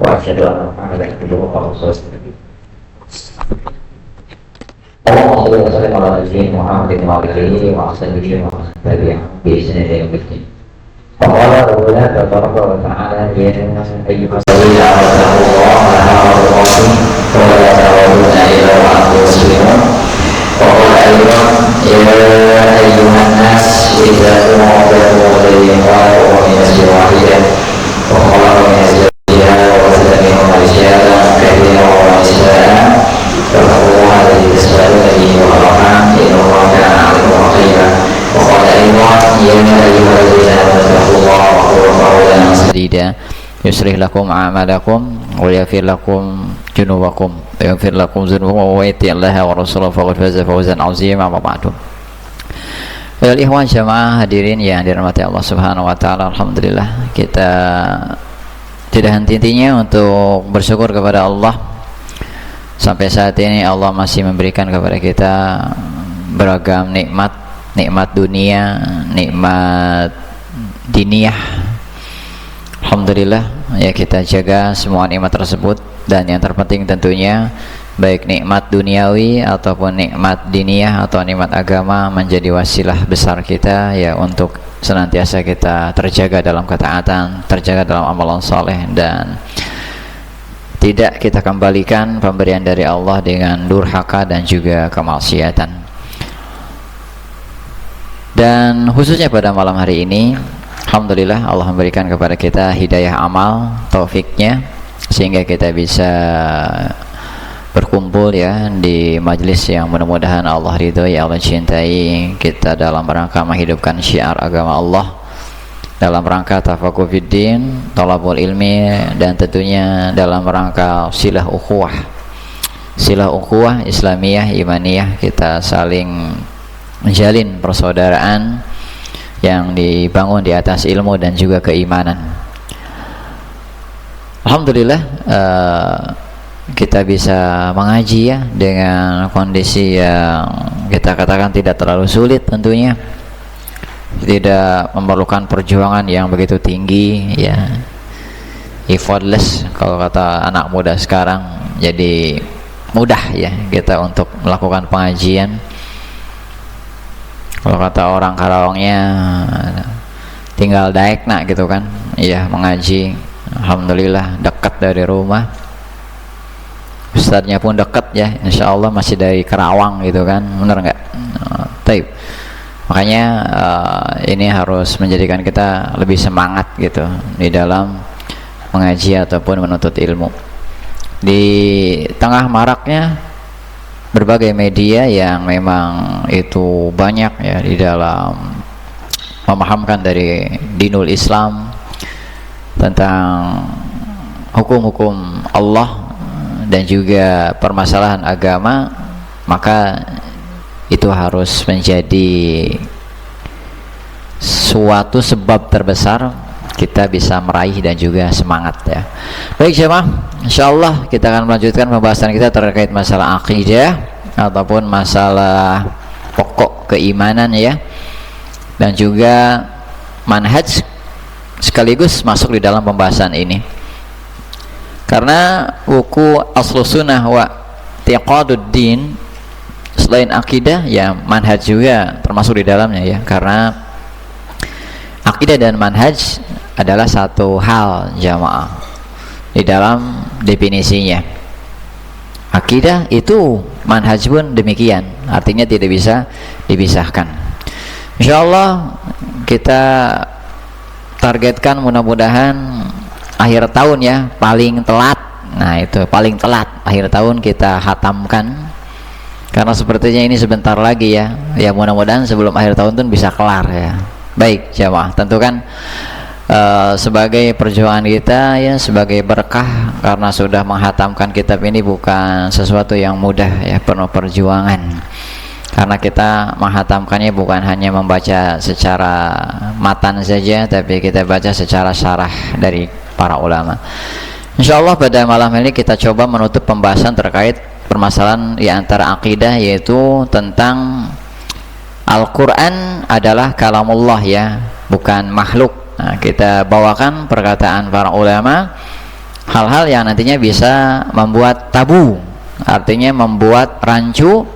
وأشهد أن محمدا عبده ورسوله. اللهم صل وسلم على نبينا محمد وعلى آله وأصحابه ومن تبعهم بإحسان إلى يوم الدين. فقال ربنا تبارك وتعالى يا أيها الذين آمنوا اتقوا الله حق تقاته ولا تموتن إلا وأنتم مسلمون. وقال أيضا يا أيها الناس اتقوا ربكم الذي خلقكم من نفس واحدة وخلق منها زوجها وبث منهما رجالا كثيرا ونساء واتقوا الله الذي تسألون به والأرحام إن الله كان عليكم رقيبا. وقال أيضا يا أيها الذين آمنوا اتقوا الله وقولوا قولا سديدا يصلح لكم أعمالكم ويغفر لكم ذنوبكم ويغفر لكم ذنوبكم ومن يطع الله ورسوله فقد فاز فوزا عظيما. Amma ba'du. Wal ikhwan jamaah hadirin yang dirahmati Allah Subhanahu wa taala, alhamdulillah kita tidak henti-hentinya untuk bersyukur kepada Allah. Sampai saat ini Allah masih memberikan kepada kita beragam nikmat, nikmat dunia, nikmat diniyah. Alhamdulillah ya, kita jaga semua nikmat tersebut, dan yang terpenting tentunya baik nikmat duniawi ataupun nikmat diniyah atau nikmat agama menjadi wasilah besar kita ya untuk senantiasa kita terjaga dalam ketaatan, terjaga dalam amalan saleh, dan tidak kita kembalikan pemberian dari Allah dengan durhaka dan juga kemaksiatan. Dan khususnya pada malam hari ini, alhamdulillah Allah memberikan kepada kita hidayah amal, taufiknya, sehingga kita bisa berkumpul ya di majelis yang mudah-mudahan Allah ridhoi, Allah cintai kita dalam rangka menghidupkan syiar agama Allah, dalam rangka tafaqquh fiddin, thalabul ilmi, dan tentunya dalam rangka silah ukhuwah Islamiyah, imaniyah, kita saling menjalin persaudaraan yang dibangun di atas ilmu dan juga keimanan. Alhamdulillah kita bisa mengaji ya dengan kondisi yang kita katakan tidak terlalu sulit, tentunya tidak memerlukan perjuangan yang begitu tinggi ya, effortless kalau kata anak muda sekarang. Jadi mudah ya kita untuk melakukan pengajian. Kalau kata orang Karawangnya tinggal daek nak gitu kan ya, mengaji alhamdulillah dekat dari rumah, ustadznya pun dekat ya, insya Allah masih dari Karawang gitu kan, bener nggak? Taib. Makanya ini harus menjadikan kita lebih semangat gitu di dalam mengaji ataupun menuntut ilmu. Di tengah maraknya berbagai media yang memang itu banyak ya di dalam memahamkan dari dinul Islam tentang hukum-hukum Allah dan juga permasalahan agama, maka itu harus menjadi suatu sebab terbesar kita bisa meraih dan juga semangat ya. Baik jemaah, insyaallah kita akan melanjutkan pembahasan kita terkait masalah akidah ataupun masalah pokok keimanan ya, dan juga manhaj sekaligus masuk di dalam pembahasan ini. Karena buku Aslus Sunnah wa I'tiqaduddin, selain akidah ya manhaj juga termasuk di dalamnya ya, karena akidah dan manhaj adalah satu hal jamaah di dalam definisinya. Akidah itu, manhaj pun demikian, artinya tidak bisa dipisahkan. Insyaallah kita targetkan mudah-mudahan akhir tahun ya, paling telat. Nah itu paling telat akhir tahun kita khatamkan, karena sepertinya ini sebentar lagi ya. Ya mudah-mudahan sebelum akhir tahun pun bisa kelar ya. Baik jamaah, tentu kan sebagai perjuangan kita ya, sebagai berkah, karena sudah menghatamkan kitab ini bukan sesuatu yang mudah ya, penuh perjuangan. Karena kita menghatamkannya bukan hanya membaca secara matan saja, tapi kita baca secara syarah dari para ulama. Insyaallah pada malam ini kita coba menutup pembahasan terkait permasalahan di antara akidah, yaitu tentang Al-Quran adalah kalamullah ya, bukan makhluk. Nah, kita bawakan perkataan para ulama hal-hal yang nantinya bisa membuat tabu, artinya membuat rancu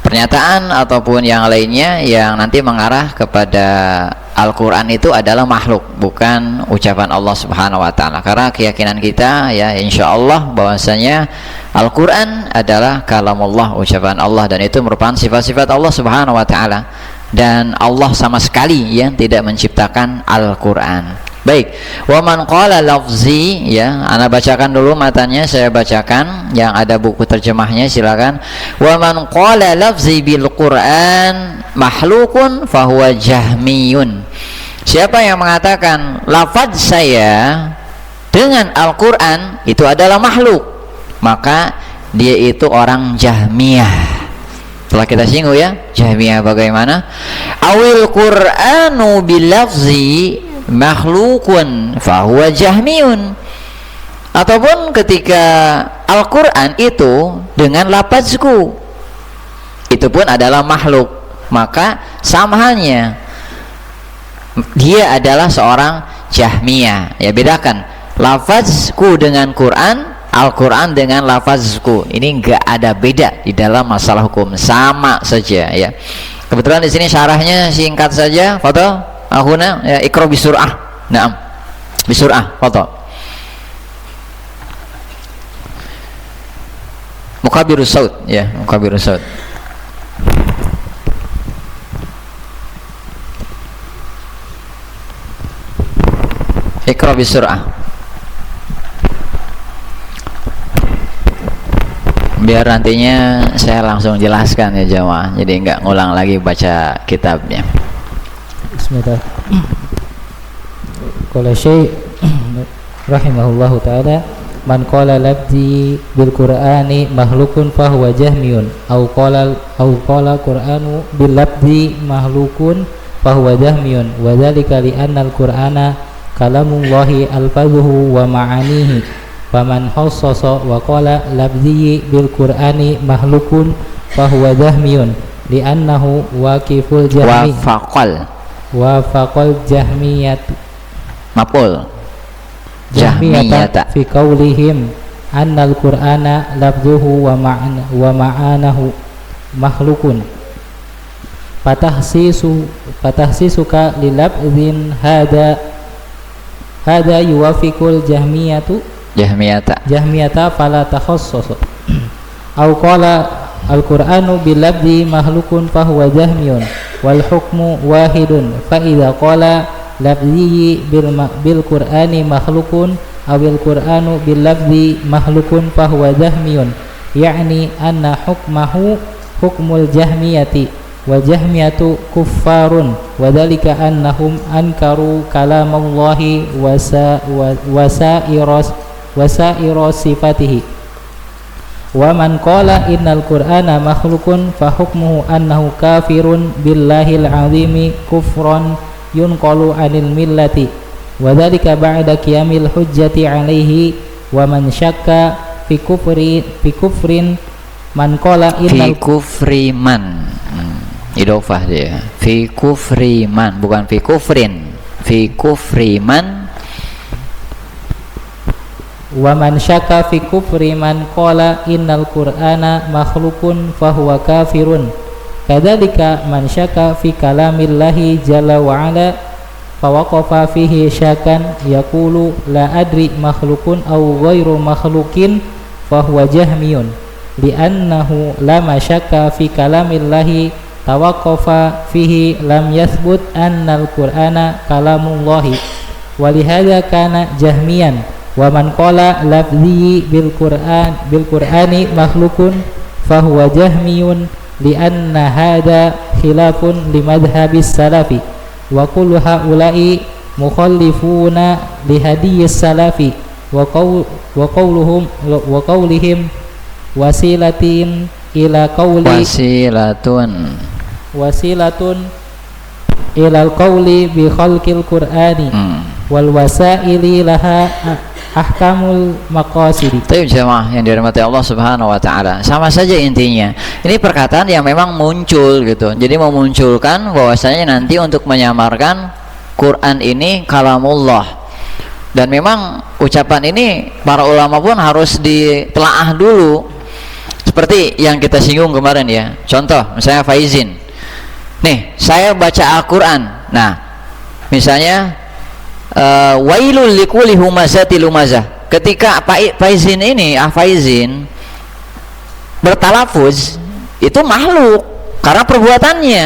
pernyataan ataupun yang lainnya yang nanti mengarah kepada Al-Quran itu adalah makhluk, bukan ucapan Allah Subhanahu wa Ta'ala. Karena keyakinan kita ya insya Allah bahwasanya Al-Quran adalah kalamullah, ucapan Allah, dan itu merupakan sifat-sifat Allah Subhanahu wa Ta'ala, dan Allah sama sekali ya tidak menciptakan Al-Quran. Baik, wa man qala lafzi, ya ana bacakan dulu matanya, saya bacakan yang ada buku terjemahnya, silakan. Wa man qala lafzi bil Qur'an makhlukun fahuwa jahmiyun. Siapa yang mengatakan lafaz saya dengan Al-Qur'an itu adalah makhluk, maka dia itu orang Jahmiyah. Telah kita singgung ya, Jahmiyah bagaimana? Awil Qur'anu bil lafzi makhlukun fahuwa jahmiyun, ataupun ketika Al-Quran itu dengan lafazku itu pun adalah makhluk, maka sama halnya dia adalah seorang Jahmiyah. Ya, bedakan lafazku dengan Quran, Al-Quran dengan lafazku, ini enggak ada beda di dalam masalah hukum, sama saja ya. Kebetulan di sini syarahnya singkat saja, foto Ahuna ya, ikra bisur'ah. Naam. Bisur'ah, foto. Mukabirus saut ya, mukabirus saut. Ikra bisur'ah. Biar nantinya saya langsung jelaskan ya jamaah, jadi enggak ngulang lagi baca kitabnya. Bismillah. Qala Syekh rahimahullahu taala, man qala lafzi bil Qur'ani makhlukun fa huwa jahmiyun, au qala Qur'anu bil lafzi makhlukun fa huwa jahmiyun, wa dzalika li anna al-Qur'ana kalamullahi alfazuhu wa ma'anihi, faman khassasa wa qala lafzi bil Qur'ani makhlukun fa huwa jahmiyun li annahu waqiful jahmi wa faqal jahmiyat mapul jahmiyata fi qaulihim annal qur'ana lafzuhu wa ma'anahu makhlukun, patahsisuka lilabdin hada yuwafiqul jahmiyata fala takhassas. Au qala al-Qur'anu bil lafzi makhlukun fa huwa jahmiyun wal hukmu wahidun, fa idza qala lafzi bil Qur'ani makhlukun awil Qur'anu bil lafzi makhlukun fa huwa jahmiyun, yakni anna hukmahu hukmul jahmiyati wa jahmiyatu kuffarun, wa dzalika annahum ankaru kalamallahi wa sa'ira sifatihi. Wa man qala innal Qur'ana makhlukun fa hukmuhu annahu kafirun billahil azimi kufran yunqalu anil millati, wa dzalika ba'da qiyamil hujjati alaihi. Wa man syakka fi kufrin man qala innal fi kufri man, idofah dia, fi kufri man, bukan fi kufrin, fi kufri man. Wa man syakka fi kufri man qala innal Qur'ana makhlukun fahuwa kafirun, kadzalika man syakka fi kalamillahi jalla wa ala fawaqafa fihi syakan yaqulu la adri makhlukun aw ghairu makhlukin fahuwa jahmiyun, li'annahu lama syakka fi kalamillahi tawaqqafa fihi lam yathbut annal Qur'ana kalamullahi, walihada kana jahmiyan. Wa man qala lafzi bil Qur'ani makhlukun fahuwa jahmiyun li'anna hada khilafun li madhhabis salafi, wa kullu haula'i mukhallifuna li hadiyis salafi, wa qawlihim wasilatin ila qawli wasilatun ila al-qawli bi khalqil Qur'ani wal wasaili laha ahkamul maqasidi. Tapi jemaah yang dirahmati Allah Subhanahu wa taala, sama saja intinya. Ini perkataan yang memang muncul gitu. Jadi memunculkan bahwasanya nanti untuk menyamarkan Quran ini kalamullah. Dan memang ucapan ini para ulama pun harus ditelaah dulu. Seperti yang kita singgung kemarin ya. Contoh, misalnya faizin. Nih, saya baca Al-Quran. Nah, misalnya wailul likulli humazatil lumazah. Ketika faizin ini, faizin bertalafuz, itu makhluk karena perbuatannya.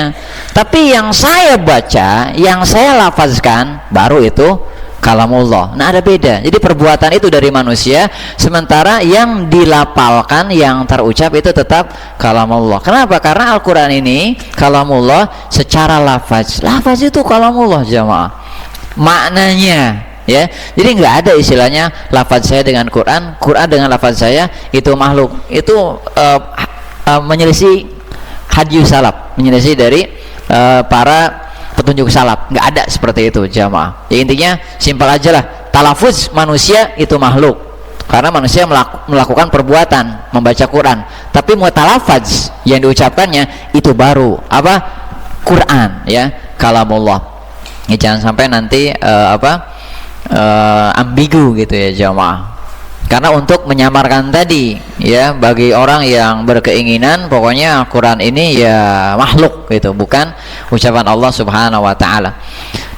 Tapi yang saya baca, yang saya lafazkan, baru itu kalamullah. Nah, ada beda. Jadi perbuatan itu dari manusia, sementara yang dilapalkan, yang terucap itu tetap kalamullah. Kenapa? Karena Al-Quran ini kalamullah secara lafaz. Lafaz itu kalamullah jamaah. Maknanya ya. Jadi nggak ada istilahnya lafaz saya dengan Quran, Quran dengan lafaz saya itu makhluk. Itu menyelisih hadis salaf, menyelisih dari para petunjuk salaf. Nggak ada seperti itu jamaah. Ya, intinya simpel aja lah, talafuz manusia itu makhluk karena manusia melakukan perbuatan membaca Quran, tapi mutalafaz yang diucapkannya itu baru apa? Quran ya, kalamullah. Ya, jangan sampai nanti ambigu gitu ya jamaah. Karena untuk menyamarkan tadi ya, bagi orang yang berkeinginan pokoknya Al-Quran ini ya makhluk gitu, bukan ucapan Allah Subhanahu wa taala.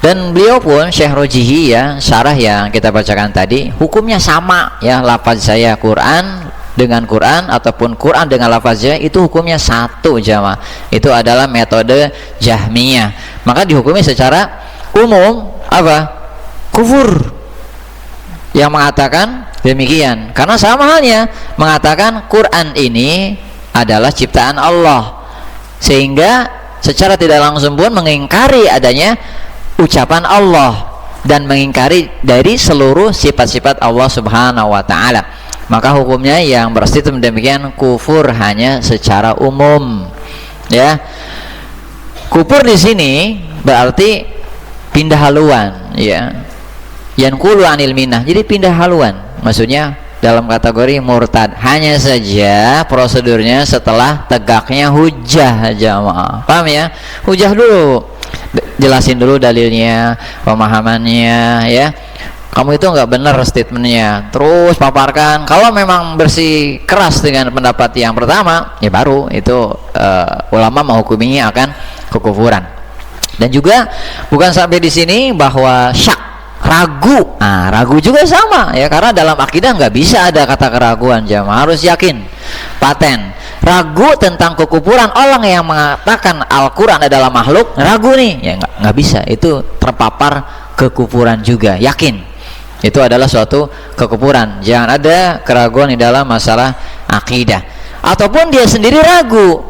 Dan beliau pun Syekh Rojihi ya, syarah yang kita bacakan tadi, hukumnya sama ya, lafaz saya Quran dengan Quran ataupun Quran dengan lafaznya itu hukumnya satu jamaah. Itu adalah metode Jahmiyah. Maka dihukumi secara umum apa? Kufur yang mengatakan demikian, karena sama halnya mengatakan Quran ini adalah ciptaan Allah, sehingga secara tidak langsung pun mengingkari adanya ucapan Allah dan mengingkari dari seluruh sifat-sifat Allah Subhanahu wa taala. Maka hukumnya yang berstatement demikian kufur hanya secara umum ya. Kufur di sini berarti pindah haluan ya, yanqulu anil minnah, jadi pindah haluan, maksudnya dalam kategori murtad. Hanya saja prosedurnya setelah tegaknya hujah jamaah. Paham ya? Hujah dulu, jelasin dulu dalilnya, pemahamannya ya. Kamu itu nggak benar statementnya, terus paparkan. Kalau memang bersih keras dengan pendapat yang pertama, ya baru itu ulama menghukuminya akan kekufuran. Dan juga bukan sampai di sini bahwa syak, ragu. Nah, ragu juga sama ya, karena dalam akidah nggak bisa ada kata keraguan jamaah, harus yakin, paten. Ragu tentang kekufuran orang yang mengatakan Al-Quran adalah makhluk, ragu nih ya, nggak bisa, itu terpapar kekufuran juga, yakin itu adalah suatu kekufuran. Jangan ada keraguan di dalam masalah akidah. Ataupun dia sendiri ragu,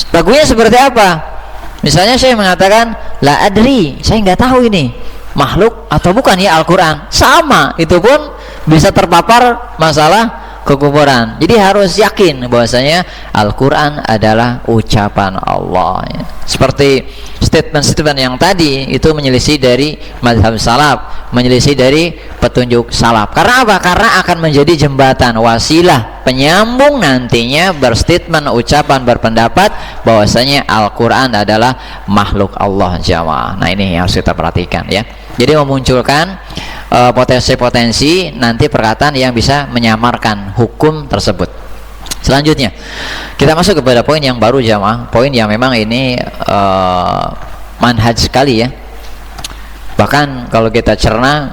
ragunya seperti apa? Misalnya saya mengatakan la adri, saya nggak tahu ini makhluk atau bukan ya Al-Quran, sama, itu pun bisa terpapar masalah kekufuran. Jadi harus yakin bahwasanya Al-Quran adalah ucapan Allah ya. Seperti statement-statement yang tadi itu menyelisih dari mazhab salaf, menyelisih dari petunjuk salaf. Karena apa? Karena akan menjadi jembatan, wasilah, penyambung nantinya berstatement, ucapan, berpendapat bahwasanya Al-Quran adalah makhluk Allah jamaah. Nah, ini yang harus kita perhatikan ya. Jadi memunculkan potensi-potensi nanti perkataan yang bisa menyamarkan hukum tersebut. Selanjutnya kita masuk kepada poin yang baru jamaah, poin yang memang ini manhaj sekali ya. Bahkan kalau kita cerna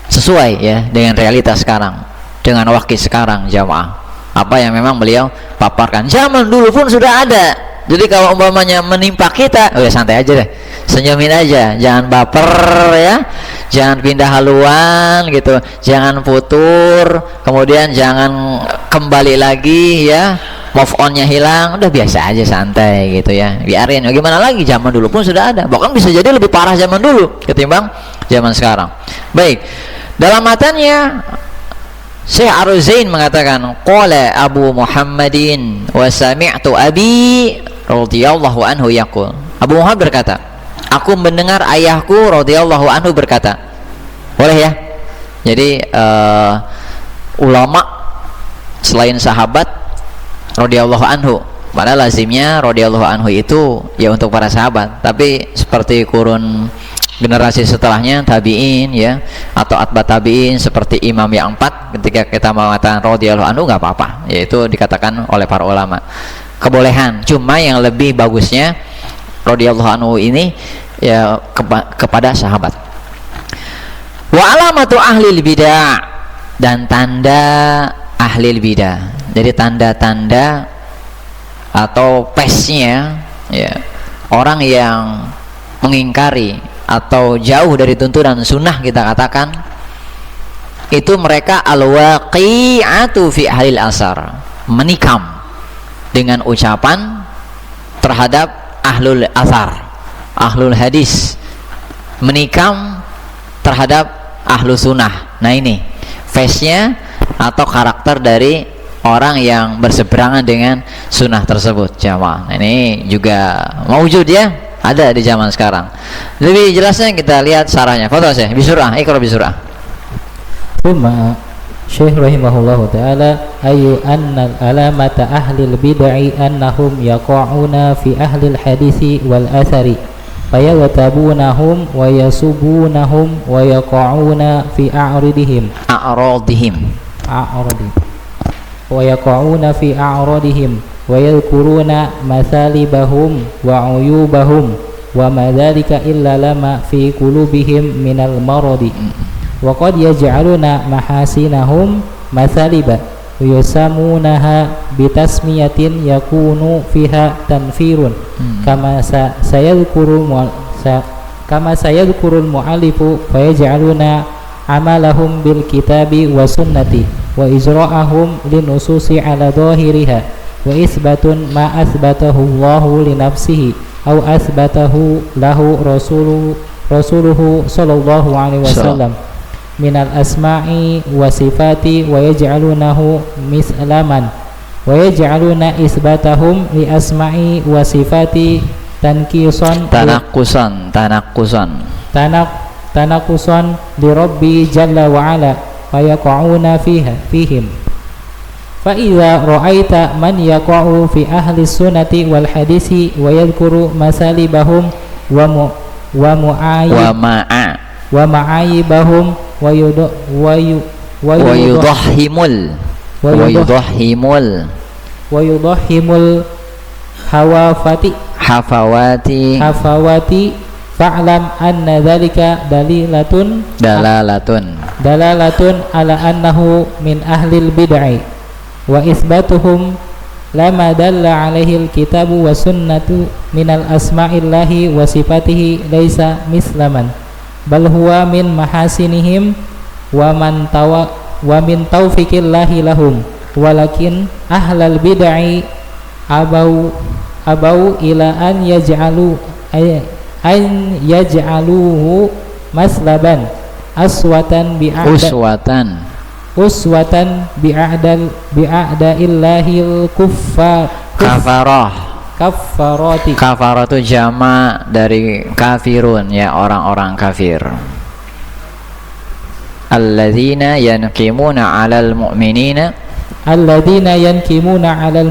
sesuai ya dengan realitas sekarang, dengan wakil sekarang jamaah. Apa yang memang beliau paparkan zaman dulu pun sudah ada. Jadi kalau umpamanya menimpa kita, oh ya santai aja deh, senyumin aja, jangan baper ya, jangan pindah haluan gitu, jangan futur, kemudian jangan kembali lagi ya, move onnya hilang, udah biasa aja, santai gitu ya, biarin. Bagaimana lagi, zaman dulu pun sudah ada, bahkan bisa jadi lebih parah zaman dulu ketimbang zaman sekarang. Baik, dalam matanya Syekh Ar-Ruzain mengatakan qala Abu Muhammadin wa sami'tu abi radhiyallahu anhu yaqul. Abu Muhammad berkata, aku mendengar ayahku radhiyallahu anhu berkata. Boleh ya? Jadi ulama selain sahabat radhiyallahu anhu, padahal lazimnya radhiyallahu anhu itu ya untuk para sahabat, tapi seperti kurun generasi setelahnya tabi'in ya, atau atba tabi'in seperti imam yang 4, ketika kita mengatakan radhiyallahu anhu nggak apa-apa, yaitu dikatakan oleh para ulama kebolehan. Cuma yang lebih bagusnya radhiyallahu anhu ini ya kepada sahabat. Wa alamatu ahlil bidah, dan tanda ahlil bidah. Jadi tanda-tanda atau pesnya ya orang yang mengingkari atau jauh dari tuntunan sunnah, kita katakan itu mereka al-waqi'atu fi ahlil asar, menikam dengan ucapan terhadap ahlul asar, ahlul hadis, menikam terhadap ahlu sunnah. Nah ini face-nya atau karakter dari orang yang berseberangan dengan sunnah tersebut, jamaah. Nah, ini juga maujud ya, ada di zaman sekarang. Lebih jelasnya kita lihat sarahnya. Foto saya bisurah, ikra bisurah. Thumma Syekh rahimahullahu ta'ala ayu annal alamata ahlil bid'ah annahum yaqa'una fi ahlil hadisi wal athari fayaghtabunahum wa yasubunahum wa yaqa'una fi a'radihim wa yaqa'una fi a'radihim wa yadhkuruna mathalibahum wa uyubahum wa ma dhalika illa lama fi qulubihim minal maradi wa qad yaj'aluna mahasinahum mathaliba wa yusamunaha bitasmiyatin yakunu fiha tanfirun kama sayadhkurul mu'allifu fa yaj'aluna amalahum bil kitabi wa sunnati wa ijra'ahum linususi ala dhahiriha wa isbatun ma asbatahu Allahu li nafsihi aw asbatahu lahu rasuluhu sallallahu alaihi wasallam minal asma'i wa sifati wa yaj'alunahu mislaman wa yaj'aluna isbatahum li asma'i wa sifati tanqisan tanakusan li Rabbi jalla wa ala wa yaqa'una fihim fa idza ra'aita man yaqa'u fi ahli sunnati wal hadisi wa yadhkuru masalibahum wa ma'ayibahum wa yudahhimul hafawati fa'lam anna dhalika dalalatun ala annahu min ahlil bid'ah wa isbatuhum lama dalla alaihi alkitabu wa sunnatu minal asma'illahi wa sifatihi laisa mislaman bal huwa min mahasinihim wa min taufiqillahi lahum walakin ahlal bid'ah abau ila an yaj'aluhu maslaban uswatan bi'a'da'illahil kaffarati. Kafar itu jama dari kafirun ya, orang-orang kafir. Alladzina yankimuna 'alal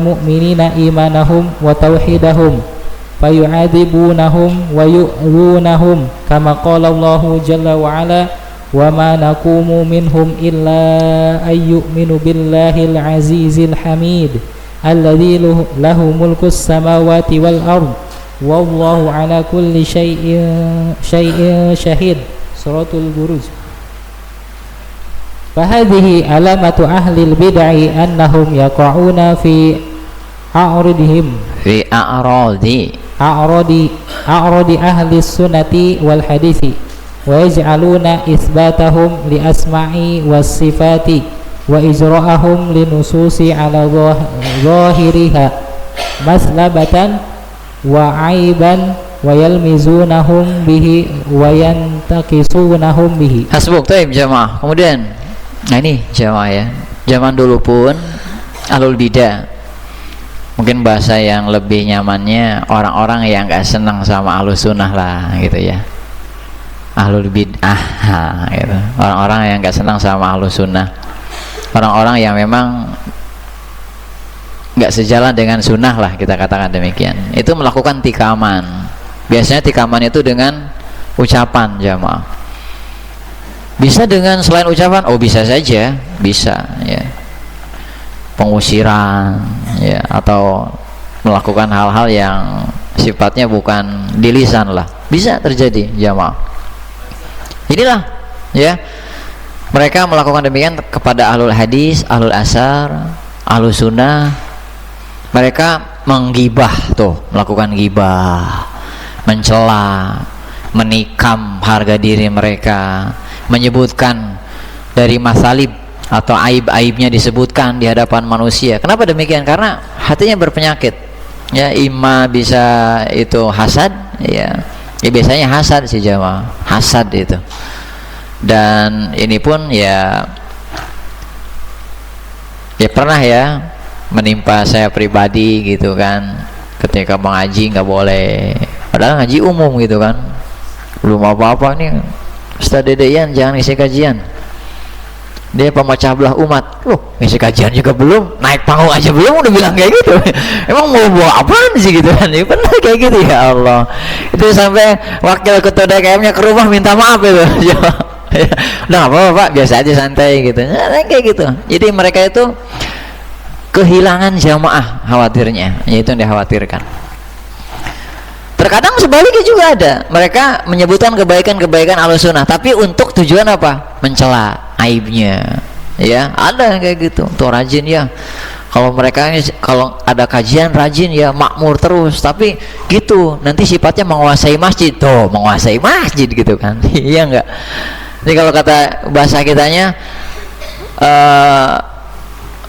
mu'minina imanahum wa tauhidahum fayu'adzibunahum wa yu'dhunahum kama qala Allahu jalla wa ala wa ma naqumu minhum illa ayyuminu billahil azizil hamid alladzi lahu mulkus samawati wal ard wallahu ala kulli syai'in syahid. Suratul Buruj. Fahadhihi alamatu ahlil bid'ah annahum yaqa'una fi a'radi ahli sunnati wal hadisi wa yaj'aluna isbatahum li asma'i was sifati wa ijra'ahum li nususi ala zahiriha maslabatan wa aiban wa yalmizunahum bihi wa yantaqisunahum bihi. Hasbuk taib jamaah. Kemudian nah ini jamaah ya, zaman dulu pun ahlul bidah, mungkin bahasa yang lebih nyamannya orang-orang yang gak senang sama ahlus sunnah lah gitu ya, ahlul bid'ah gitu. Orang-orang yang gak senang sama ahlus sunnah, orang-orang yang memang gak sejalan dengan sunnah lah, kita katakan demikian, itu melakukan tikaman. Biasanya tikaman itu dengan ucapan jamaah. Bisa dengan selain ucapan, oh bisa saja, bisa ya. Pengusiran ya, atau melakukan hal-hal yang sifatnya bukan di lisan lah, bisa terjadi jamaah. Inilah ya, mereka melakukan demikian kepada ahlul hadis, ahlul asar, ahlul sunnah. Mereka menggibah tuh, melakukan gibah, mencela, menikam harga diri mereka, menyebutkan dari masalib atau aib-aibnya disebutkan di hadapan manusia. Kenapa demikian? Karena hatinya berpenyakit ya, ima bisa itu hasad ya, biasanya hasad sih jamaah, hasad itu. Dan ini pun ya pernah ya menimpa saya pribadi gitu kan, ketika mengaji nggak boleh, padahal ngaji umum gitu kan, belum apa-apa nih Ustaz Dedeyan jangan isi kajian, dia pemecah belah umat. Loh, ngisi kajian juga belum, naik panggung aja belum udah bilang kayak gitu. Emang mau bawa apaan sih gitu kan? Ya pernah kayak gitu, ya Allah. Itu sampai wakil ketua DKM-nya ke rumah minta maaf itu. Udah apa-apa Pak, biasa aja santai gitu. Nah, kayak gitu. Jadi mereka itu kehilangan jamaah khawatirnya, yaitu yang dikhawatirkan. Terkadang sebaliknya juga ada, mereka menyebutkan kebaikan-kebaikan Ahlussunnah, tapi untuk tujuan apa? Mencela aibnya. Ya, ada yang kayak gitu. Tuh rajin ya. Kalau mereka ini kalau ada kajian rajin ya, makmur terus, tapi gitu nanti sifatnya menguasai masjid. Tuh, menguasai masjid gitu kan. Iya enggak? Jadi kalau kata bahasa kitanya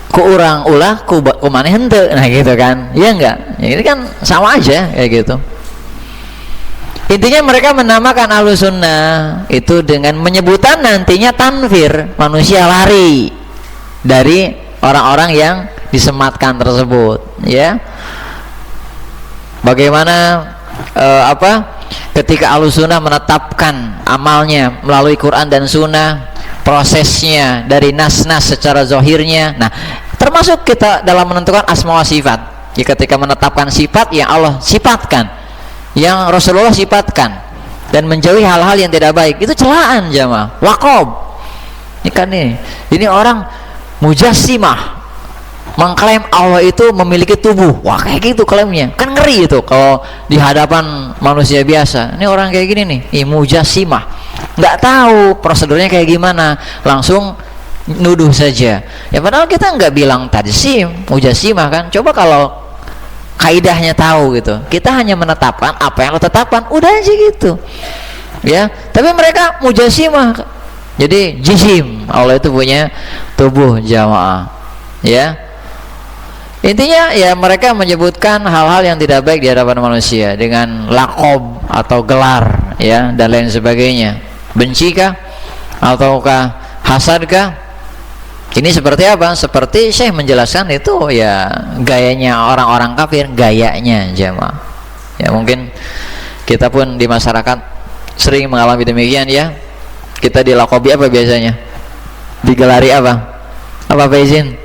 ku urang ulah ku maneh henteu, nah gitu kan. Iya enggak? Ya, ini kan sama aja kayak gitu. Intinya mereka menamakan Ahlussunnah itu dengan menyebutan nantinya tanfir, manusia lari dari orang-orang yang disematkan tersebut ya. Bagaimana ketika Ahlussunnah menetapkan amalnya melalui Quran dan Sunnah, prosesnya dari nas-nas secara zahirnya. Nah, termasuk kita dalam menentukan asma wa sifat ya, ketika menetapkan sifat yang Allah sifatkan, yang Rasulullah sifatkan, dan menjauhi hal-hal yang tidak baik, itu celaan jamaah, waqob. Ini kan ini orang mujassimah, mengklaim Allah itu memiliki tubuh. Wah, kayak gitu klaimnya, kan ngeri itu kalau di hadapan manusia biasa. Ini orang kayak gini nih, mujassimah, nggak tahu prosedurnya kayak gimana, langsung nuduh saja ya, padahal kita nggak bilang tajsim, mujassimah kan. Coba kalau kaidahnya tahu gitu, kita hanya menetapkan apa yang lo tetapkan, udah aja gitu ya. Tapi mereka mujassimah, jadi jisim, Allah itu punya tubuh jamaah ya. Intinya ya mereka menyebutkan hal-hal yang tidak baik di hadapan manusia dengan lakob atau gelar ya, dan lain sebagainya. Bencikah ataukah hasadkah? Ini seperti apa? Seperti Syekh menjelaskan itu ya, gayanya orang-orang kafir, gayanya jamaah ya. Mungkin kita pun di masyarakat sering mengalami demikian ya. Kita dilakobi apa biasanya? Digelari apa? Apa Faizin?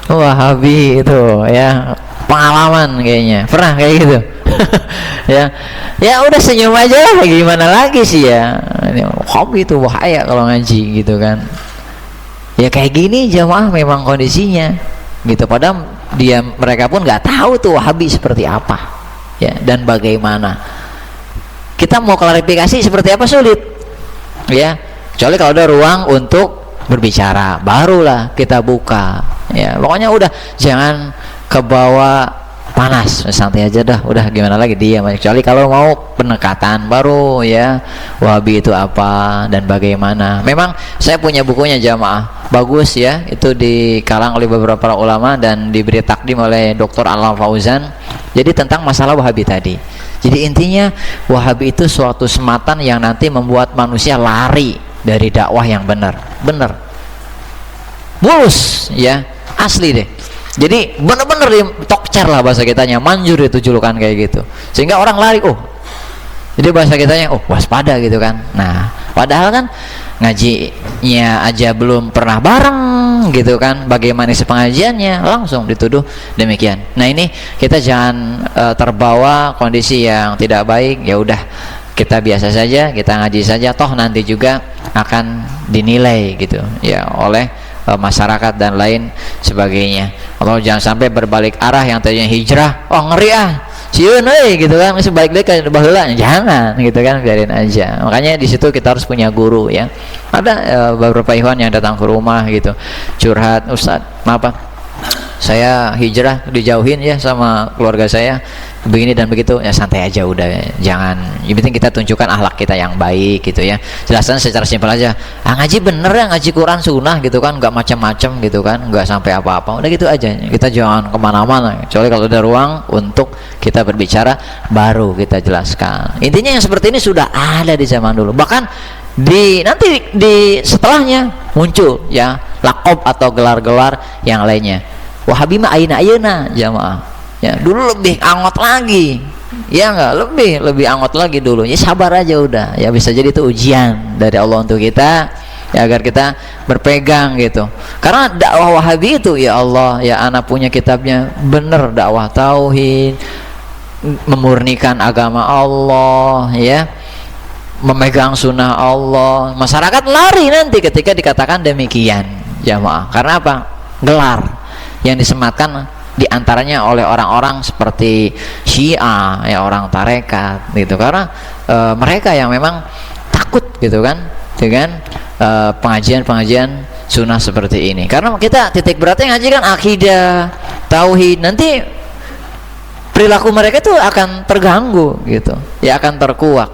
Wahabi itu ya, pengalaman kayaknya pernah kayak gitu. Ya udah senyum aja, gimana lagi sih ya. Wahabi itu bahaya kalau ngaji gitu kan. Ya kayak gini jamaah memang kondisinya gitu. Padahal mereka pun nggak tahu tuh Wahabi seperti apa ya, dan bagaimana. Kita mau klarifikasi seperti apa sulit ya, kecuali kalau ada ruang untuk berbicara, barulah kita buka ya. Pokoknya udah jangan kebawa panas, santai aja dah, udah gimana lagi dia. Kecuali kalau mau pendekatan baru ya, Wahabi itu apa dan bagaimana. Memang saya punya bukunya jamaah, bagus ya, itu dikarang oleh beberapa ulama dan diberi takdim oleh Dr. Alam Fauzan. Jadi tentang masalah Wahabi tadi. Jadi intinya Wahabi itu suatu sematan yang nanti membuat manusia lari dari dakwah yang benar mulus ya, asli deh. Jadi bener-bener di tokcer lah bahasa kitanya, manjur itu julukan kayak gitu, sehingga orang lari. Oh, jadi bahasa kitanya waspada gitu kan. Nah, padahal kan ngajinya aja belum pernah bareng gitu kan, bagaimana isi pengajiannya langsung dituduh demikian. Nah, ini kita jangan terbawa kondisi yang tidak baik. Ya udah, kita biasa saja, kita ngaji saja, toh nanti juga akan dinilai gitu ya oleh masyarakat dan lain sebagainya. Allah jangan sampai berbalik arah, yang tadinya hijrah, oh ngeri sieun gitu kan, sebalik deh ke baheula, jangan gitu kan, biarin aja. Makanya di situ kita harus punya guru ya. Ada beberapa ikhwan yang datang ke rumah gitu curhat, Ustaz maaf Pak, saya hijrah, dijauhin ya sama keluarga saya begini dan begitu. Ya santai aja udah, jangan, yang penting kita tunjukkan akhlak kita yang baik gitu ya. Jelaskan secara simpel aja, ngaji bener ya, ngaji Quran sunnah gitu kan, nggak macam-macam gitu kan, nggak sampai apa-apa, udah gitu aja. Kita jangan kemana-mana, kecuali kalau ada ruang untuk kita berbicara baru kita jelaskan. Intinya yang seperti ini sudah ada di zaman dulu, bahkan nanti di setelahnya muncul ya lakob atau gelar-gelar yang lainnya. Wahabi mah ayeuna jamaah ya, dulu lebih angot lagi ya, enggak, lebih angot lagi dulu ya. Sabar aja udah ya, bisa jadi itu ujian dari Allah untuk kita ya, agar kita berpegang gitu. Karena dakwah Wahabi itu ya Allah ya, anak punya kitabnya bener, dakwah tauhid, memurnikan agama Allah ya, memegang sunnah Allah. Masyarakat lari nanti ketika dikatakan demikian jamaah. Karena apa? Gelar yang disematkan diantaranya oleh orang-orang seperti Syiah ya, orang tarekat gitu. Karena mereka yang memang takut gitu kan dengan pengajian-pengajian sunnah seperti ini. Karena kita titik beratnya ngaji kan akidah, tauhid, nanti perilaku mereka itu akan terganggu gitu ya, akan terkuak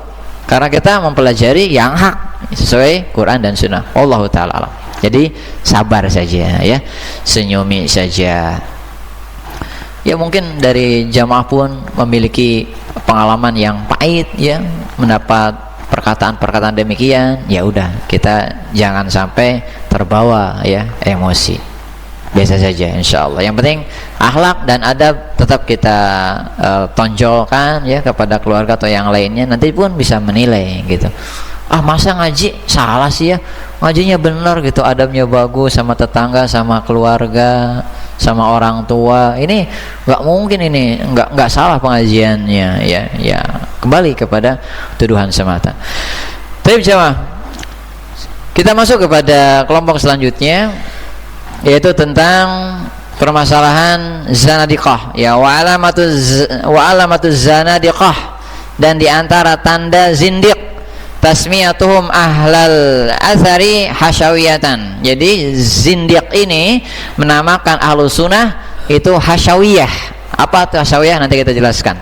karena kita mempelajari yang hak sesuai Quran dan sunnah. Wallahu ta'ala alam. Jadi sabar saja ya, senyumi saja ya. Mungkin dari jamaah pun memiliki pengalaman yang pahit ya, mendapat perkataan-perkataan demikian. Ya udah, kita jangan sampai terbawa ya emosi, biasa saja insyaallah. Yang penting akhlak dan adab tetap kita tonjolkan ya kepada keluarga atau yang lainnya, nanti pun bisa menilai gitu. Masa ngaji salah sih ya, ngajinya benar gitu, adabnya bagus sama tetangga, sama keluarga, sama orang tua, ini nggak mungkin, ini nggak salah pengajiannya ya, kembali kepada tuduhan semata. Tapi jemaah, kita masuk kepada kelompok selanjutnya, yaitu tentang permasalahan zanadiqah ya, wa alamatuz zanadiqah, dan diantara tanda zindiq tasmiyatuhum ahlal athari hasyawiyatan. Jadi zindiq ini menamakan ahlu sunnah itu hasyawiyah. Apa itu hasyawiyah? Nanti kita jelaskan.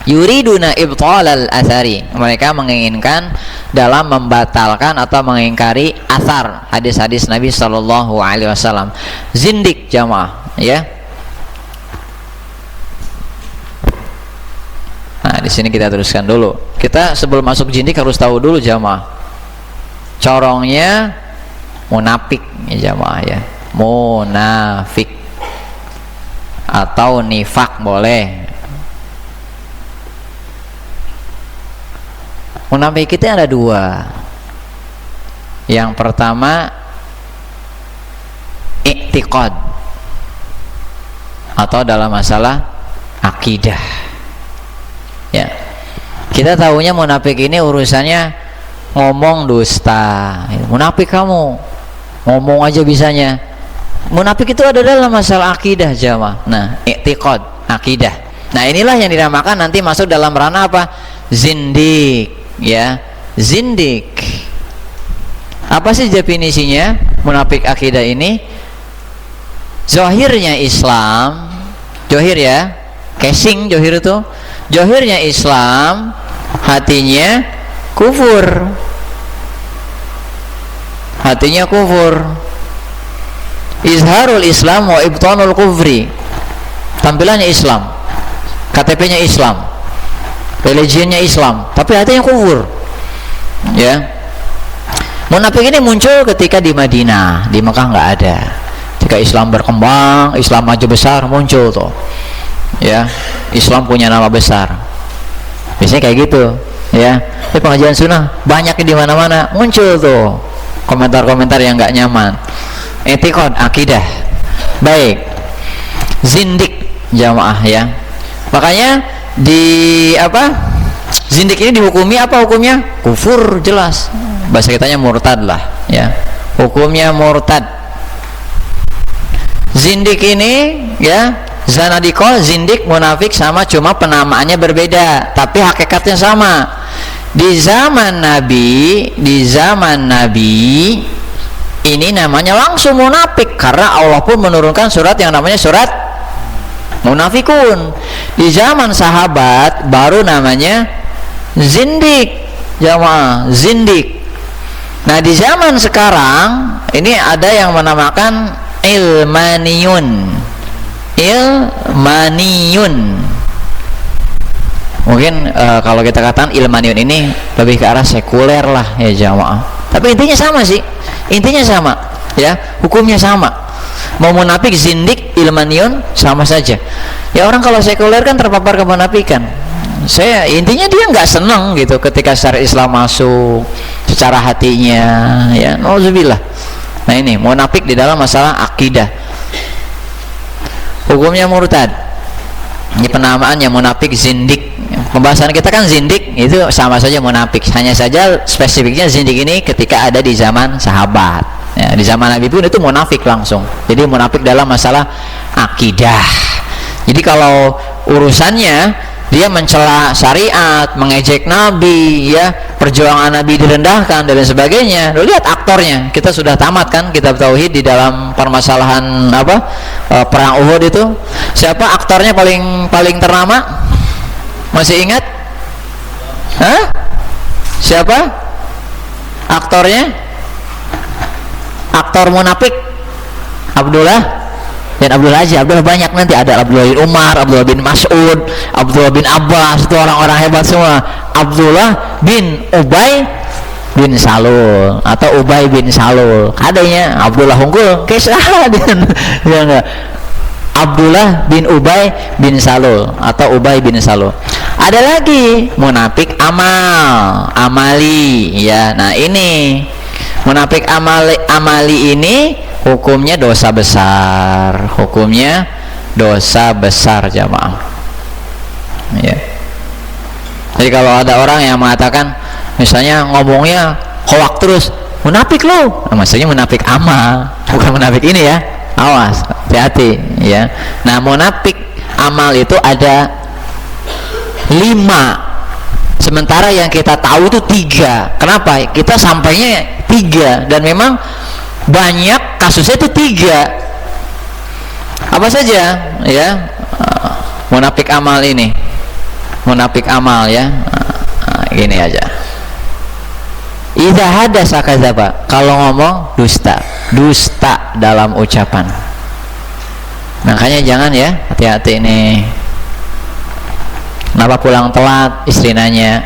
Yuriduna ibtalal athari, mereka menginginkan dalam membatalkan atau mengingkari athar hadis-hadis Nabi Sallallahu Alaihi Wasallam. Zindik jamaah ya. Nah, di sini kita teruskan dulu. Kita sebelum masuk zindik harus tahu dulu jamaah, corongnya munafik ya jamaah ya, munafik atau nifak boleh. Munafik itu ada dua. Yang pertama i'tiqad atau dalam masalah akidah ya. Kita tahunya munafik ini urusannya ngomong dusta. Munafik kamu, ngomong aja bisanya. Munafik itu ada dalam masalah akidah jamaah. Nah, i'tiqad, akidah. Nah, inilah yang dinamakan nanti masuk dalam ranah apa? Zindik ya, zindik. Apa sih definisinya munafik akidah ini? Zahirnya Islam, zahir ya, casing zahir itu, zahirnya Islam, hatinya kufur, hatinya kufur. Izharul Islam wa ibtanul kufri, tampilannya Islam, KTP-nya Islam, religinya Islam, tapi hatinya kufur ya. Munafik ini muncul ketika di Madinah, di Mekah nggak ada. Ketika Islam berkembang, Islam maju besar, muncul tuh ya, Islam punya nama besar, biasanya kayak gitu ya. Di pengajian sunnah banyaknya di mana-mana, muncul tuh komentar-komentar yang nggak nyaman. Etikod, akidah. Baik, zindik jamaah ya. Makanya di apa, zindik ini dihukumi apa hukumnya? Kufur jelas. Bahasa kitanya murtad lah, ya. Hukumnya murtad. Zindik ini, ya, zanadiko, zindik, munafik sama, cuma penamaannya berbeda, tapi hakikatnya sama. Di zaman Nabi ini namanya langsung munafik karena Allah pun menurunkan surat yang namanya surat Munafikun. Di zaman sahabat baru namanya zindik, jamaah, zindik. Nah, di zaman sekarang ini ada yang menamakan ilmaniyun. Mungkin kalau kita katakan ilmaniyun ini lebih ke arah sekuler lah ya jamaah. Tapi intinya sama sih. Intinya sama, ya, hukumnya sama. Mau munafik, zindik, ilmaniyun sama saja. Ya, orang kalau sekuler kan terpapar kemunafikan. Intinya dia nggak seneng gitu ketika syariat Islam masuk secara hatinya, ya, nauzubillah. Nah, ini munafik di dalam masalah akidah. Hukumnya murtad. Ini penamaannya munafik, zindik. Pembahasan kita kan zindik itu sama saja munafik, hanya saja spesifiknya zindik ini ketika ada di zaman sahabat, ya, di zaman Nabi pun itu munafik langsung. Jadi munafik dalam masalah akidah. Jadi kalau urusannya dia mencela syariat, mengejek Nabi, ya, perjuangan Nabi direndahkan dan lain sebagainya. Lo lihat aktornya, kita sudah tamat kan kitab tauhid di dalam permasalahan perang Uhud itu. Siapa aktornya paling ternama? Masih ingat? Hah? Siapa? Aktornya? Aktor munafik? Abdullah dan Abdullah aja. Abdullah banyak nanti, ada Abdullah bin Umar, Abdullah bin Mas'ud, Abdullah bin Abbas, itu orang-orang hebat semua. Abdullah bin Ubay bin Salul atau Ubay bin Salul. Adanya Abdullah unggul, kisah ya enggak. Abdullah bin Ubay bin Salul atau Ubay bin Salul. Ada lagi munafik amali, ya. Nah, ini munafik amali ini hukumnya dosa besar. Hukumnya dosa besar, jamaah. Ya. Jadi kalau ada orang yang mengatakan misalnya ngomongnya hoak terus, munafik lo. Nah, maksudnya munafik amal, bukan munafik ini ya. Awas, hati-hati ya. Nah, munafik amal itu ada 5, sementara yang kita tahu itu 3. Kenapa? Kita sampainya 3 dan memang banyak kasusnya itu 3. Apa saja ya? Munafik amal ini. Munafik amal ya. Gini aja. Idza hadasa kadzaba, kalau ngomong dusta dalam ucapan. Makanya jangan ya, hati-hati nih. Kenapa pulang telat, istri nanya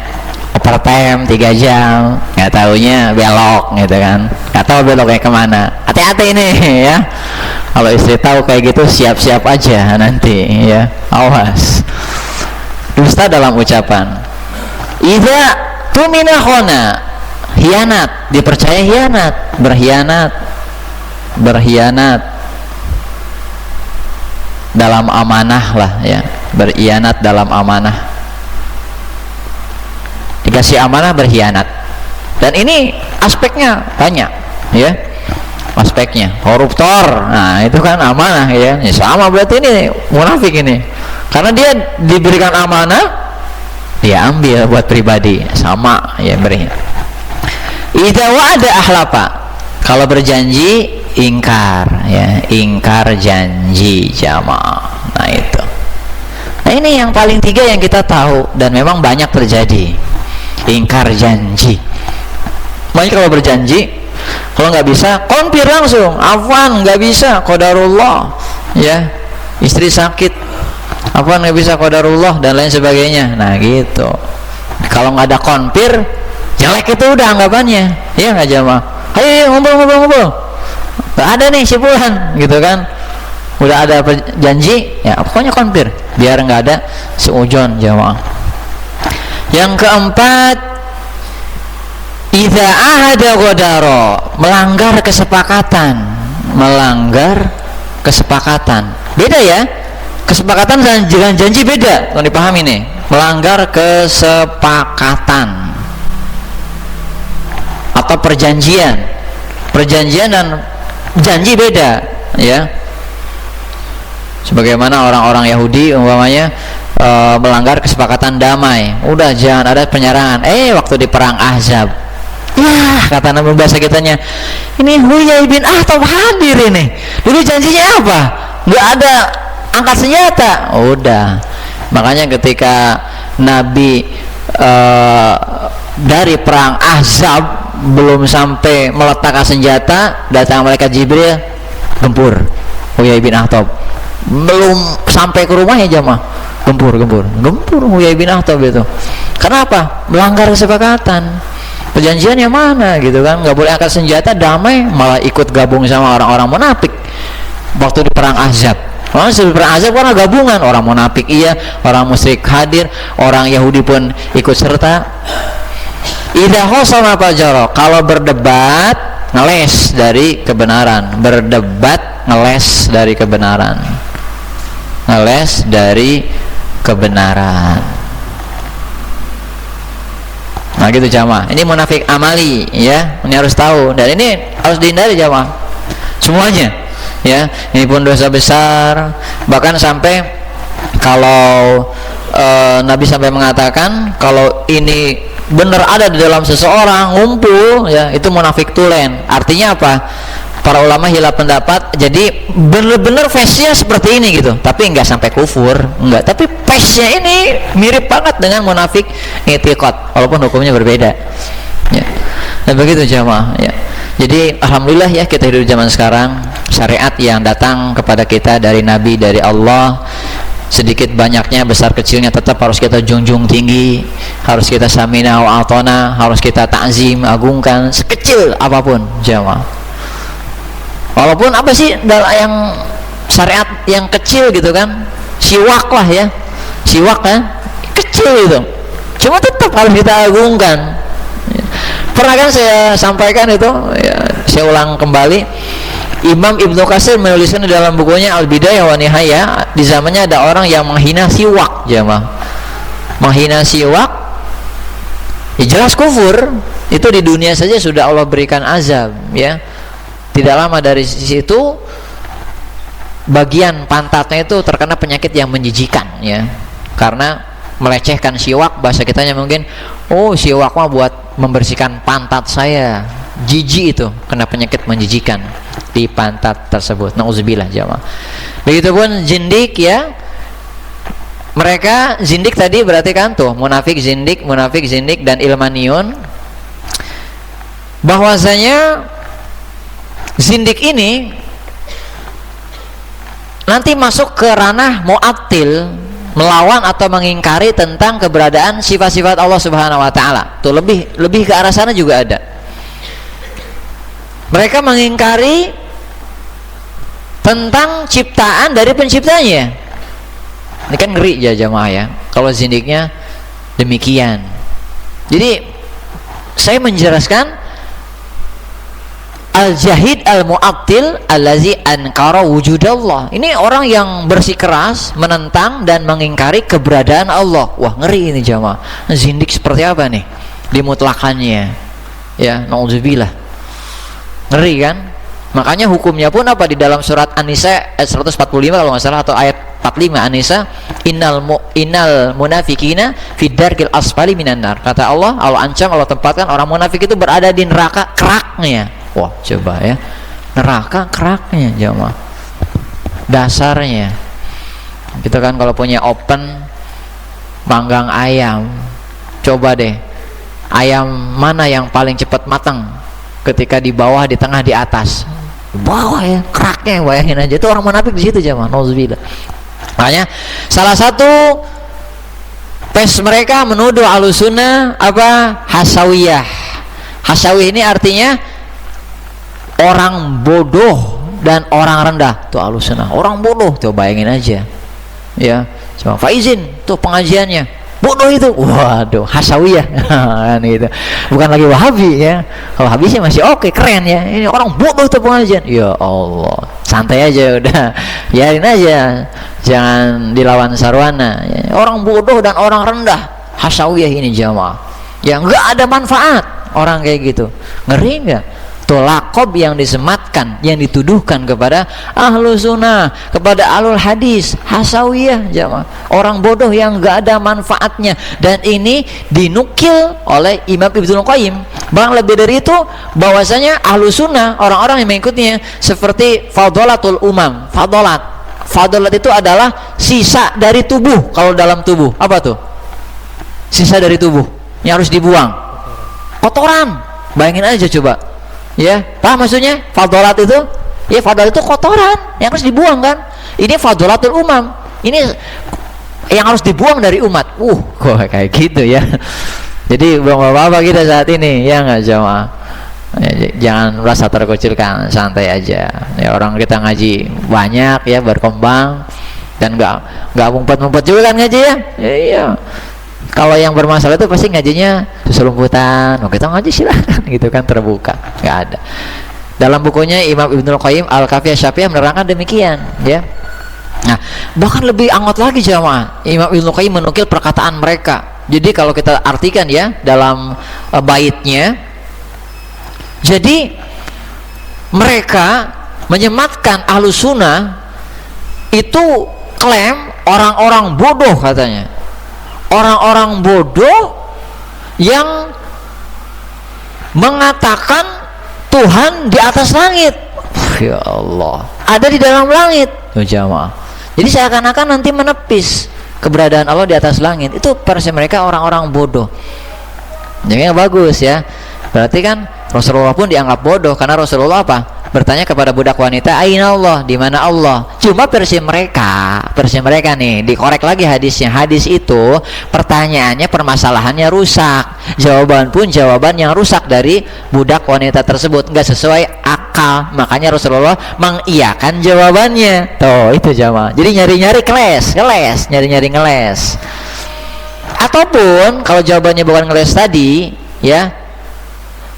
overtime 3 jam, nggak taunya belok gitu kan, nggak tahu beloknya kemana. Hati-hati ini ya, kalau istri tahu kayak gitu siap-siap aja nanti ya, awas. Dusta dalam ucapan. Idza tumina khona, hianat, dipercaya hianat, berkhianat dalam amanah lah ya, berkhianat dalam amanah, dikasih amanah berkhianat. Dan ini aspeknya banyak ya, aspeknya koruptor. Nah, itu kan amanah ya, sama berarti ini munafik ini, karena dia diberikan amanah dia ambil buat pribadi, sama ya, berkhianat. Idza wa'ada ahlafa, kalau berjanji ingkar ya, ingkar janji, jamaah. Nah, itu. Nah, ini yang paling 3 yang kita tahu dan memang banyak terjadi, ingkar janji. Makanya kalau berjanji, kalau nggak bisa konfir langsung, afwan nggak bisa, qadarullah ya, istri sakit, afwan nggak bisa, qadarullah dan lain sebagainya. Nah, gitu. Kalau nggak ada konfir, jelek itu udah anggapannya, ya nggak, jamaah? Ayo ngobrol, nggak ada nih si Fulan gitu kan, udah ada janji ya, pokoknya konfir biar nggak ada seujon, jamaah. Yang keempat, idza ahada ghadara, melanggar kesepakatan. Beda ya, kesepakatan dan janji beda, kalau dipahami nih. melanggar kesepakatan atau perjanjian dan janji beda, ya. Sebagaimana orang-orang Yahudi umpamanya melanggar kesepakatan damai, udah jangan ada penyerangan. Waktu di perang Ahzab, ya kata Nabi bahasa kitanya, ini Huyai bin Akhtab hadir ini. Dulu janjinya apa? Nggak ada angkat senjata. Udah. Makanya ketika Nabi dari perang Ahzab belum sampai meletakkan senjata, datang malaikat Jibril, gempur Huyai bin Akhtab. Belum sampai ke rumahnya jamaah, gempur Huyai bin Akhtab itu. Kenapa? Melanggar kesepakatan. Perjanjiannya mana gitu kan? Nggak boleh angkat senjata, damai, malah ikut gabung sama orang-orang munafik waktu di perang Ahzab. Di perang Ahzab karena gabungan orang munafik iya, orang musyrik hadir, orang Yahudi pun ikut serta. Idza khasama fajara, kalau berdebat ngeles dari kebenaran, ngeles dari kebenaran. Nah gitu jamaah. Ini munafik amali, ya. Ini harus tahu, dan ini harus dihindari jamaah. Semuanya, ya. Ini pun dosa besar. Bahkan sampai kalau Nabi sampai mengatakan kalau ini benar ada di dalam seseorang ngumpul, ya, itu munafik tulen. Artinya apa? Para ulama hilaf pendapat. Jadi benar-benar face-nya seperti ini gitu, tapi enggak sampai kufur, enggak. Tapi face-nya ini mirip banget dengan munafik i'tiqad, walaupun hukumnya berbeda. Ya. Dan begitu jamaah, ya. Jadi alhamdulillah ya, kita hidup di zaman sekarang, syariat yang datang kepada kita dari Nabi, dari Allah, sedikit banyaknya, besar kecilnya, tetap harus kita junjung tinggi, harus kita samina wa atona, harus kita ta'zim, agungkan, sekecil apapun jamaah. Walaupun apa sih yang syariat yang kecil gitu kan, siwak lah ya, siwak kan kecil itu, cuma tetap harus kita agungkan. Pernah kan saya sampaikan itu, ya, saya ulang kembali. Imam Ibnu Katsir menuliskan di dalam bukunya Al-Bidayah wa Nihayah, di zamannya ada orang yang menghina siwak jamaah. Menghina siwak, ya jelas kufur. Itu di dunia saja sudah Allah berikan azab, ya. Tidak lama dari situ bagian pantatnya itu terkena penyakit yang menjijikan, ya, karena melecehkan siwak. Bahasa kitanya mungkin, oh siwak mah buat membersihkan pantat saya, jijik itu, kena penyakit menjijikan di pantat tersebut. Nauzubillah jamaah. Begitupun zindik, ya, mereka zindik tadi berarti kan tuh munafik zindik dan ilmaniun. Bahwasanya zindik ini nanti masuk ke ranah mu'attil, melawan atau mengingkari tentang keberadaan sifat-sifat Allah Subhanahu wa taala. Tuh lebih ke arah sana juga ada. Mereka mengingkari tentang ciptaan dari penciptanya. Ini kan ngeri ya jamaah, ya, kalau zindiknya demikian. Jadi saya menjelaskan al-jahid al-mu'attil allazi ankara wujudallah. Ini orang yang bersikeras menentang dan mengingkari keberadaan Allah. Wah, ngeri ini jamaah. Zindik seperti apa nih dimutlakannya, ya, naudzubillah. Ngeri kan? Makanya hukumnya pun apa di dalam surat An-Nisa ayat 145 kalau nggak salah, atau ayat 45 An-Nisa, innal munafikina fid darkil asfali minan nar. Kata Allah ancam, Allah tempatkan orang munafik itu berada di neraka keraknya. Wah, coba ya, neraka keraknya jamaah, dasarnya. Kita kan kalau punya open panggang ayam, coba deh, ayam mana yang paling cepat matang? Ketika di bawah, di tengah, di atas. Bawah ya, keraknya, bayangin aja. Itu orang munafik di situ jamaah, nauzubillah. Makanya salah satu pes mereka menuduh Ahlussunnah apa? Hasawiyah. Hasawiyah ini artinya orang bodoh dan orang rendah. Tuh Ahlussunnah, orang bodoh. Tuh bayangin aja, ya. Coba Faizin tuh pengajiannya bodoh itu. Waduh, Hasawiyah kan gitu. Bukan lagi Wahabi ya. Kalau Wahabi sih masih oke, keren ya. Ini orang bodoh itu pengajian. Ya Allah, santai aja udah. Biarin aja. Jangan dilawan sarwana. Ya. Orang bodoh dan orang rendah. Hasawiyah ini jamaah. Ya enggak ada manfaat orang kayak gitu. Ngeri enggak? Tuh lakob yang disematkan, yang dituduhkan kepada ahlu sunnah, kepada ahlul hadis, Hasawiyah jamaah, orang bodoh yang gak ada manfaatnya. Dan ini dinukil oleh Imam Ibnul Qayyim. Bahkan lebih dari itu, bahwasanya ahlu sunnah, orang-orang yang mengikutnya, seperti fadolatul umam. Fadolat itu adalah sisa dari tubuh. Kalau dalam tubuh apa tuh? Sisa dari tubuh yang harus dibuang, kotoran. Bayangin aja coba ya, paham maksudnya? Fadolat itu ya, fadolat itu kotoran yang harus dibuang kan. Ini fadolatul umam, ini yang harus dibuang dari umat. Kok kayak gitu ya. Jadi bapak-bapak kita saat ini ya nggak jamaah ya, jangan merasa terkucilkan, santai aja ya. Orang kita ngaji banyak ya, berkembang, dan nggak ngumpet-ngumpet juga kan ngaji ya. Iya, kalau yang bermasalah itu pasti ngajinya susul-umputan. Kita ngaji silahkan gitu kan, terbuka, nggak ada. Dalam bukunya Imam Ibnul Qayyim Al-Kafiyah Syafiyah menerangkan demikian ya. Nah, bahkan lebih angot lagi jamaah, Imam Ibnul Qayyim menukil perkataan mereka. Jadi kalau kita artikan ya dalam baitnya, jadi mereka menyematkan ahlu sunnah itu klaim orang-orang bodoh katanya. Orang-orang bodoh yang mengatakan Tuhan di atas langit. Ya Allah, ada di dalam langit tuh jamaah. Jadi seakan-akan nanti menepis keberadaan Allah di atas langit. Itu versi mereka orang-orang bodoh. Jadi bagus ya. Berarti kan Rasulullah pun dianggap bodoh karena Rasulullah apa? Bertanya kepada budak wanita, "Aina Allah?" Di mana Allah? Cuma versi mereka nih, dikorek lagi hadisnya. Hadis itu pertanyaannya, permasalahannya rusak. Jawaban pun jawaban yang rusak dari budak wanita tersebut, enggak sesuai akal. Makanya Rasulullah mengiyakan jawabannya. Tuh, itu jamaah. Jadi nyari-nyari nyari-nyari ngeles. Ataupun kalau jawabannya bukan ngeles tadi, ya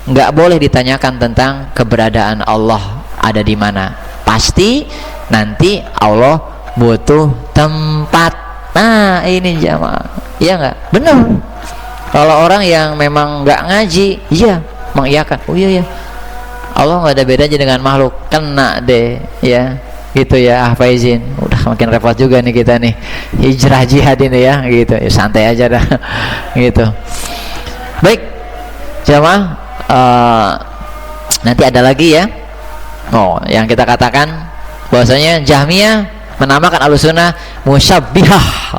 nggak boleh ditanyakan tentang keberadaan Allah ada di mana. Pasti nanti Allah butuh tempat. Nah ini jamaah, iya nggak? Benar. Kalau orang yang memang nggak ngaji, iya mengiyakan. Oh iya ya, Allah nggak ada bedanya dengan makhluk. Kena deh ya, gitu ya. Faizin, udah makin repot juga nih kita nih, hijrah jihad ini ya, gitu. Ya, santai aja dah, gitu. Baik, jamaah. Nanti ada lagi ya. Yang kita katakan bahwasanya Jahmiyah menamakan Ahlussunnah musyabbihah.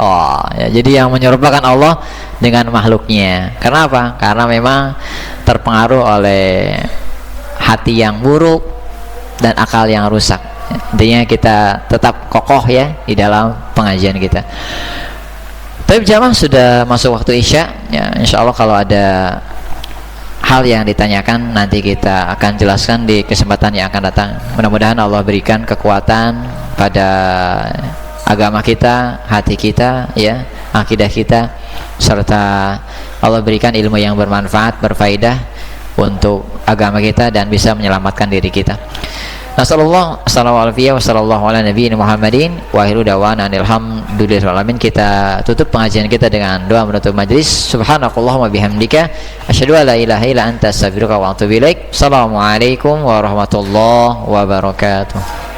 Ya, jadi yang menyerupakan Allah dengan makhluknya. Karena apa? Karena memang terpengaruh oleh hati yang buruk dan akal yang rusak. Intinya kita tetap kokoh ya di dalam pengajian kita. Tapi jamaah sudah masuk waktu Isya ya. Insya Allah kalau ada hal yang ditanyakan nanti kita akan jelaskan di kesempatan yang akan datang. Mudah-mudahan Allah berikan kekuatan pada agama kita, hati kita ya, akidah kita, serta Allah berikan ilmu yang bermanfaat, berfaedah untuk agama kita dan bisa menyelamatkan diri kita. Wassalamualaikum warahmatullahi wabarakatuh. Wa akhiru da'wana alhamdulillahi alamin. Kita tutup pengajian kita dengan doa menutup majelis. Subhanakallahumma bihamdika asyhadu an la ilaha illa anta astaghfiruka wa atubu ilaik. Assalamualaikum warahmatullahi wabarakatuh.